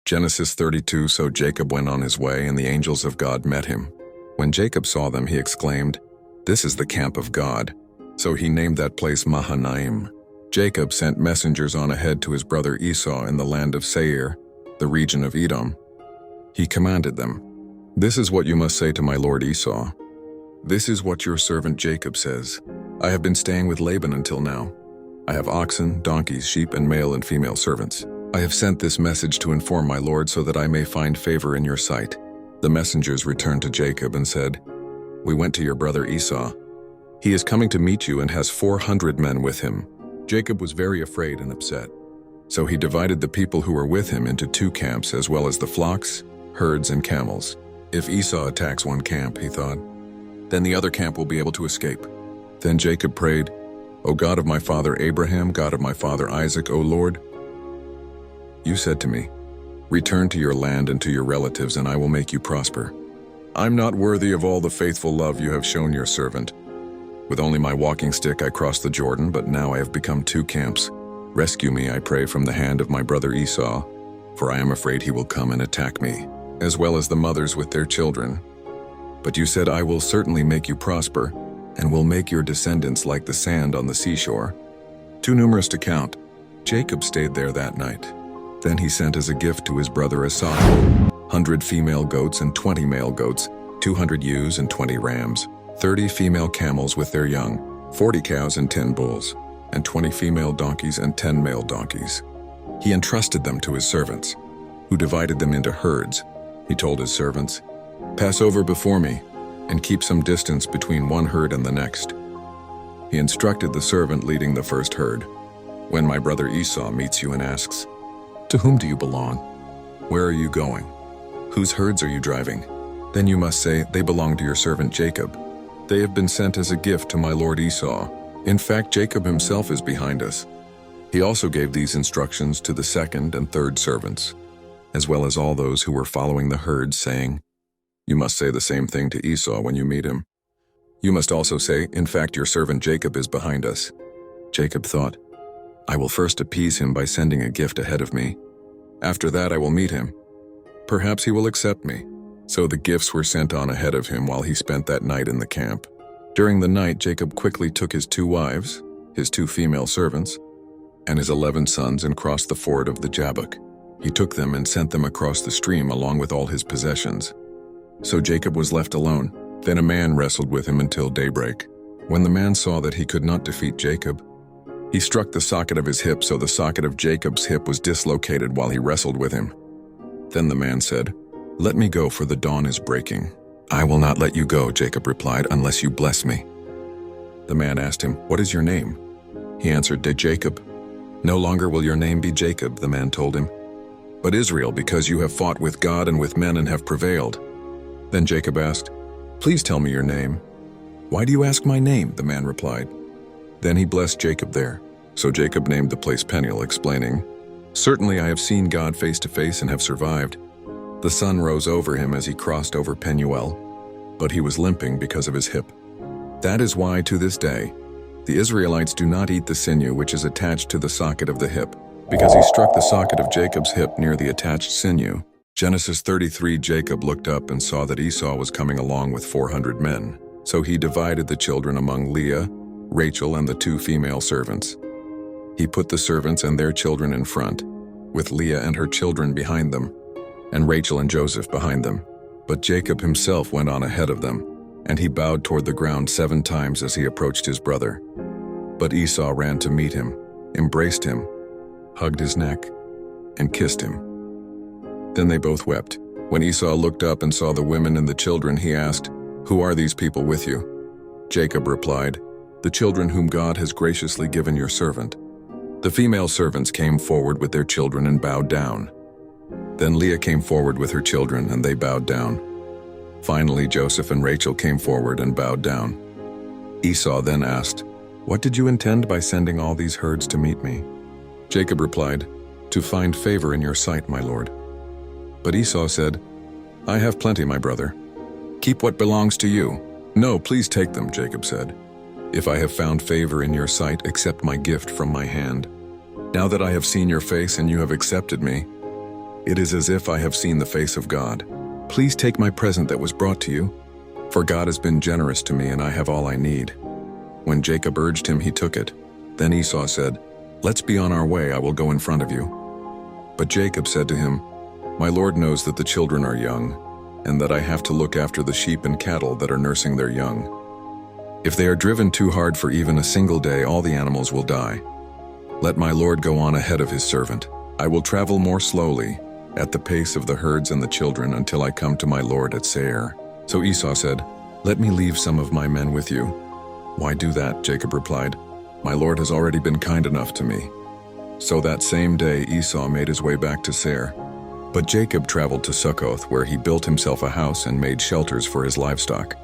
Genesis 32. So Jacob went on his way, and the angels of God met him. When Jacob saw them, he exclaimed, "This is the camp of God." So he named that place Mahanaim. Jacob sent messengers on ahead to his brother Esau in the land of Seir, the region of Edom. He commanded them, "This is what you must say to my lord Esau. This is what your servant Jacob says. I have been staying with Laban until now. I have oxen, donkeys, sheep, and male and female servants. I have sent this message to inform my lord so that I may find favor in your sight." The messengers returned to Jacob and said, "We went to your brother Esau. He is coming to meet you and has 400 men with him." Jacob was very afraid and upset. So he divided the people who were with him into 2 camps, as well as the flocks, herds, and camels. If Esau attacks one camp, he thought, then the other camp will be able to escape. Then Jacob prayed, "O God of my father Abraham, God of my father Isaac, O Lord, you said to me, 'Return to your land and to your relatives, and I will make you prosper.' I'm not worthy of all the faithful love you have shown your servant. With only my walking stick I crossed the Jordan, but now I have become 2 camps. Rescue me, I pray, from the hand of my brother Esau, for I am afraid he will come and attack me, as well as the mothers with their children. But you said, 'I will certainly make you prosper, and will make your descendants like the sand on the seashore, too numerous to count.'" Jacob stayed there that night. Then he sent as a gift to his brother Esau 100 female goats and 20 male goats, 200 ewes and 20 rams, 30 female camels with their young, 40 cows and 10 bulls, and 20 female donkeys and 10 male donkeys. He entrusted them to his servants, who divided them into herds. He told his servants, "Pass over before me, and keep some distance between one herd and the next." He instructed the servant leading the first herd, "When my brother Esau meets you and asks, 'To whom do you belong? Where are you going? Whose herds are you driving?' then you must say, 'They belong to your servant Jacob. They have been sent as a gift to my lord Esau. In fact, Jacob himself is behind us.'" He also gave these instructions to the second and third servants, as well as all those who were following the herd, saying, "You must say the same thing to Esau when you meet him. You must also say, 'In fact, your servant Jacob is behind us.'" Jacob thought, "I will first appease him by sending a gift ahead of me. After that I will meet him. Perhaps he will accept me." So the gifts were sent on ahead of him while he spent that night in the camp. During the night, Jacob quickly took his 2 wives, his 2 female servants, and his 11 sons and crossed the ford of the Jabbok. He took them and sent them across the stream along with all his possessions. So Jacob was left alone. Then a man wrestled with him until daybreak. When the man saw that he could not defeat Jacob, he struck the socket of his hip, so the socket of Jacob's hip was dislocated while he wrestled with him. Then the man said, "Let me go, for the dawn is breaking." "I will not let you go," Jacob replied, "unless you bless me." The man asked him, "What is your name?" He answered, "Jacob." "No longer will your name be Jacob," the man told him, "but Israel, because you have fought with God and with men and have prevailed." Then Jacob asked, "Please tell me your name." "Why do you ask my name?" the man replied. Then he blessed Jacob there. So Jacob named the place Peniel, explaining, "Certainly I have seen God face to face and have survived." The sun rose over him as he crossed over Penuel, but he was limping because of his hip. That is why, to this day, the Israelites do not eat the sinew which is attached to the socket of the hip, because he struck the socket of Jacob's hip near the attached sinew. Genesis 33. Jacob looked up and saw that Esau was coming along with 400 men. So he divided the children among Leah, Rachel, and the 2 female servants. He put the servants and their children in front, with Leah and her children behind them, and Rachel and Joseph behind them. But Jacob himself went on ahead of them, and he bowed toward the ground 7 times as he approached his brother. But Esau ran to meet him, embraced him, hugged his neck, and kissed him. Then they both wept. When Esau looked up and saw the women and the children, he asked, "Who are these people with you?" Jacob replied, "The children whom God has graciously given your servant." The female servants came forward with their children and bowed down. Then Leah came forward with her children, and they bowed down. Finally, Joseph and Rachel came forward and bowed down. Esau then asked, "What did you intend by sending all these herds to meet me?" Jacob replied, "To find favor in your sight, my lord." But Esau said, "I have plenty, my brother. Keep what belongs to you." "No, please take them," Jacob said. "If I have found favor in your sight, accept my gift from my hand. Now that I have seen your face and you have accepted me, It is as if I have seen the face of God. Please take my present that was brought to you, for God has been generous to me and I have all I need." When Jacob urged him, he took it. Then Esau said, "Let's be on our way, I will go in front of you." But Jacob said to him, "My Lord knows that the children are young, and that I have to look after the sheep and cattle that are nursing their young. If they are driven too hard for even a single day, all the animals will die. Let my Lord go on ahead of his servant. I will travel more slowly, at the pace of the herds and the children, until I come to my Lord at Seir." So Esau said, "Let me leave some of my men with you." "Why do that?" Jacob replied. "My Lord has already been kind enough to me." So that same day Esau made his way back to Seir. But Jacob traveled to Succoth, where he built himself a house and made shelters for his livestock.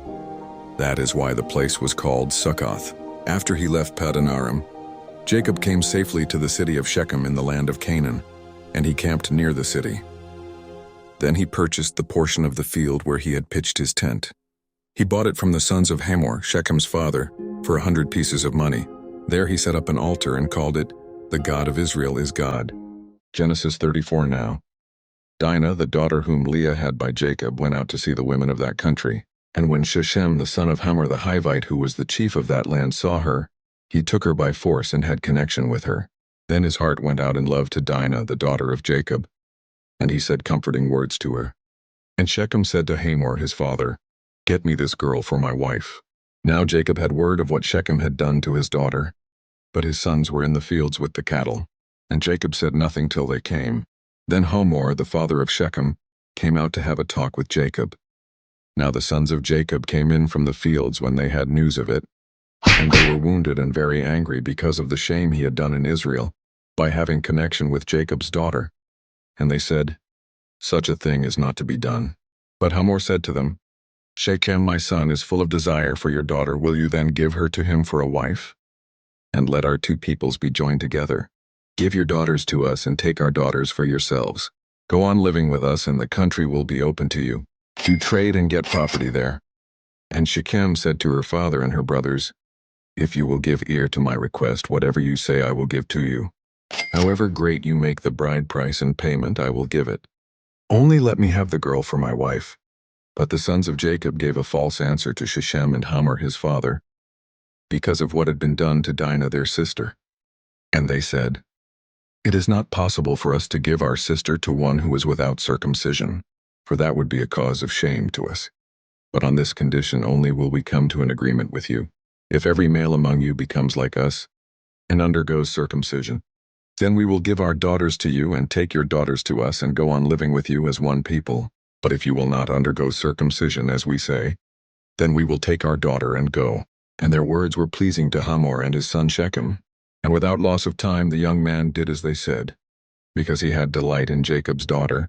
That is why the place was called Succoth. After he left Paddan Aram, Jacob came safely to the city of Shechem in the land of Canaan, and he camped near the city. Then he purchased the portion of the field where he had pitched his tent. He bought it from the sons of Hamor, Shechem's father, for 100 pieces of money. There he set up an altar and called it, "The God of Israel is God." Genesis 34 Now Dinah, the daughter whom Leah had by Jacob, went out to see the women of that country. And when Shechem, the son of Hamor the Hivite, who was the chief of that land, saw her, he took her by force and had connection with her. Then his heart went out in love to Dinah, the daughter of Jacob, and he said comforting words to her. And Shechem said to Hamor his father, "Get me this girl for my wife." Now Jacob had word of what Shechem had done to his daughter, but his sons were in the fields with the cattle, and Jacob said nothing till they came. Then Hamor, the father of Shechem, came out to have a talk with Jacob. Now the sons of Jacob came in from the fields when they had news of it, and they were wounded and very angry because of the shame he had done in Israel, by having connection with Jacob's daughter. And they said, "Such a thing is not to be done." But Hamor said to them, "Shechem my son is full of desire for your daughter. Will you then give her to him for a wife? And let our two peoples be joined together. Give your daughters to us and take our daughters for yourselves. Go on living with us and the country will be open to you. Do trade and get property there." And Shechem said to her father and her brothers, "If you will give ear to my request, whatever you say I will give to you. However great you make the bride price and payment, I will give it. Only let me have the girl for my wife." But the sons of Jacob gave a false answer to Shechem and Hamor his father, because of what had been done to Dinah their sister. And they said, "It is not possible for us to give our sister to one who is without circumcision, for that would be a cause of shame to us. But on this condition only will we come to an agreement with you. If every male among you becomes like us, and undergoes circumcision, then we will give our daughters to you and take your daughters to us and go on living with you as one people. But if you will not undergo circumcision, as we say, then we will take our daughter and go." And their words were pleasing to Hamor and his son Shechem. And without loss of time the young man did as they said, because he had delight in Jacob's daughter,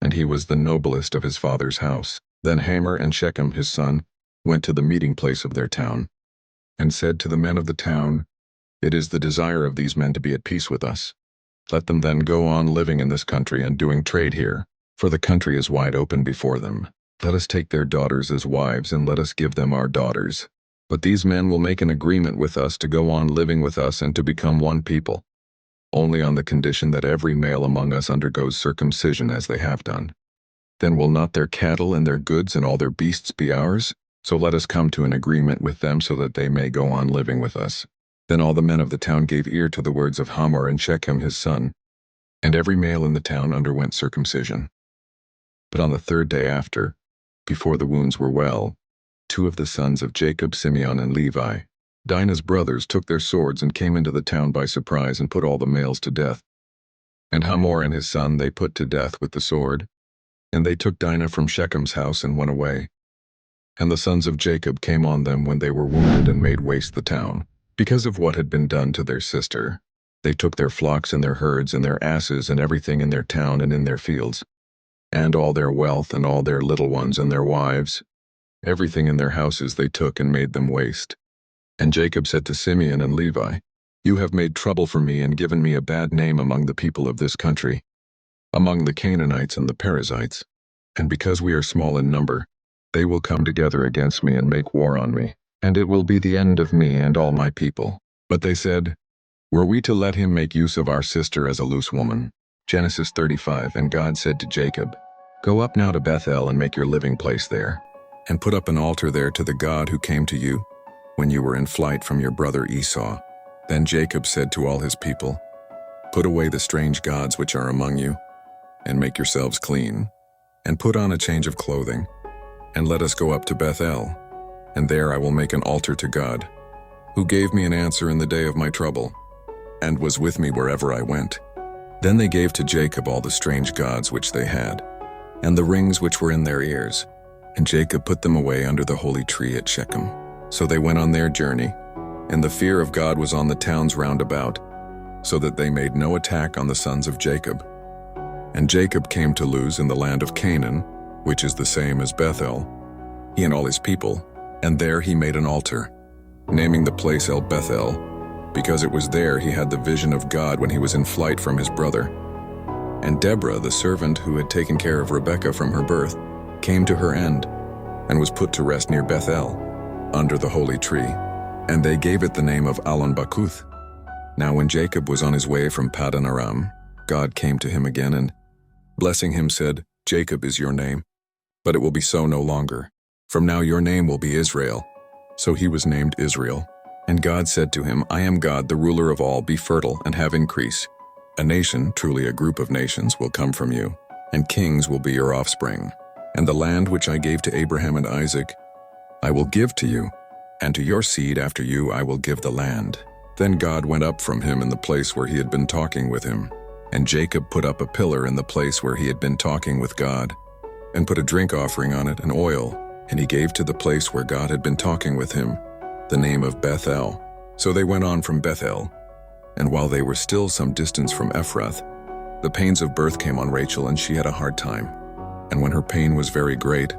and he was the noblest of his father's house. Then Hamor and Shechem his son went to the meeting place of their town, and said to the men of the town, "It is the desire of these men to be at peace with us. Let them then go on living in this country and doing trade here, for the country is wide open before them. Let us take their daughters as wives, and let us give them our daughters. But these men will make an agreement with us to go on living with us and to become one people, only on the condition that every male among us undergoes circumcision as they have done. Then will not their cattle and their goods and all their beasts be ours? So let us come to an agreement with them so that they may go on living with us." Then all the men of the town gave ear to the words of Hamor and Shechem his son, and every male in the town underwent circumcision. But on the third day after, before the wounds were well, two of the sons of Jacob, Simeon and Levi, Dinah's brothers, took their swords and came into the town by surprise and put all the males to death. And Hamor and his son they put to death with the sword. And they took Dinah from Shechem's house and went away. And the sons of Jacob came on them when they were wounded and made waste the town, because of what had been done to their sister. They took their flocks and their herds and their asses and everything in their town and in their fields, and all their wealth and all their little ones and their wives. Everything in their houses they took and made them waste. And Jacob said to Simeon and Levi, "You have made trouble for me and given me a bad name among the people of this country, among the Canaanites and the Perizzites. And because we are small in number, they will come together against me and make war on me, and it will be the end of me and all my people." But they said, "Were we to let him make use of our sister as a loose woman, Genesis 35. And God said to Jacob, "Go up now to Bethel and make your living place there, and put up an altar there to the God who came to you when you were in flight from your brother Esau." Then Jacob said to all his people, "Put away the strange gods which are among you, and make yourselves clean, and put on a change of clothing, and let us go up to Bethel, and there I will make an altar to God, who gave me an answer in the day of my trouble, and was with me wherever I went." Then they gave to Jacob all the strange gods which they had, and the rings which were in their ears, and Jacob put them away under the holy tree at Shechem. So they went on their journey, and the fear of God was on the towns round about, so that they made no attack on the sons of Jacob. And Jacob came to Luz in the land of Canaan, which is the same as Bethel, he and all his people, and there he made an altar, naming the place El Bethel, because it was there he had the vision of God when he was in flight from his brother. And Deborah, the servant who had taken care of Rebekah from her birth, came to her end, and was put to rest near Bethel, under the holy tree, and they gave it the name of Allon-Bacuth. Now when Jacob was on his way from Paddan Aram, God came to him again and, blessing him, said, "Jacob is your name, but it will be so no longer. From now your name will be Israel." So he was named Israel. And God said to him, "I am God, the ruler of all. Be fertile and have increase. A nation, truly a group of nations, will come from you, and kings will be your offspring. And the land which I gave to Abraham and Isaac, I will give to you, and to your seed after you I will give the land." Then God went up from him in the place where he had been talking with him, and Jacob put up a pillar in the place where he had been talking with God, and put a drink offering on it and oil, and he gave to the place where God had been talking with him the name of Bethel. So they went on from Bethel, and while they were still some distance from Ephrath, the pains of birth came on Rachel, and she had a hard time. And when her pain was very great,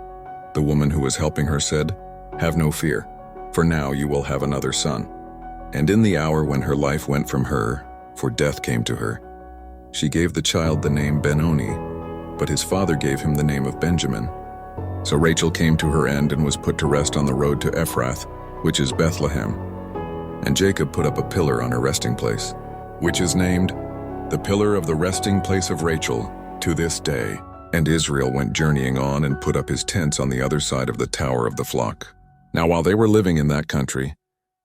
the woman who was helping her said, "Have no fear, for now you will have another son." And in the hour when her life went from her, for death came to her, she gave the child the name Benoni, but his father gave him the name of Benjamin. So Rachel came to her end and was put to rest on the road to Ephrath, which is Bethlehem. And Jacob put up a pillar on her resting place, which is named the pillar of the resting place of Rachel to this day. And Israel went journeying on and put up his tents on the other side of the tower of the flock. Now while they were living in that country,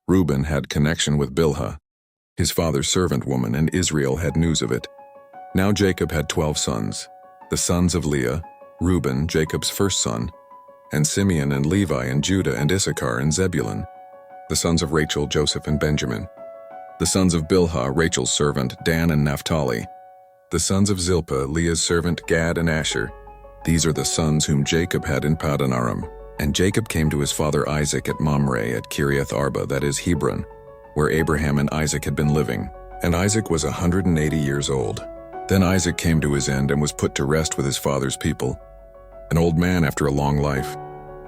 Reuben had connection with Bilhah, his father's servant woman, and Israel had news of it. Now Jacob had 12 sons, the sons of Leah, Reuben, Jacob's first son, and Simeon and Levi and Judah and Issachar and Zebulun, the sons of Rachel, Joseph and Benjamin, the sons of Bilhah, Rachel's servant, Dan and Naphtali, the sons of Zilpah, Leah's servant, Gad and Asher. These are the sons whom Jacob had in Paddan Aram. And Jacob came to his father Isaac at Mamre at Kiriath Arba, that is Hebron, where Abraham and Isaac had been living. And Isaac was 180 years old. Then Isaac came to his end and was put to rest with his father's people, an old man after a long life.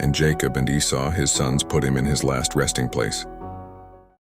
And Jacob and Esau, his sons, put him in his last resting place.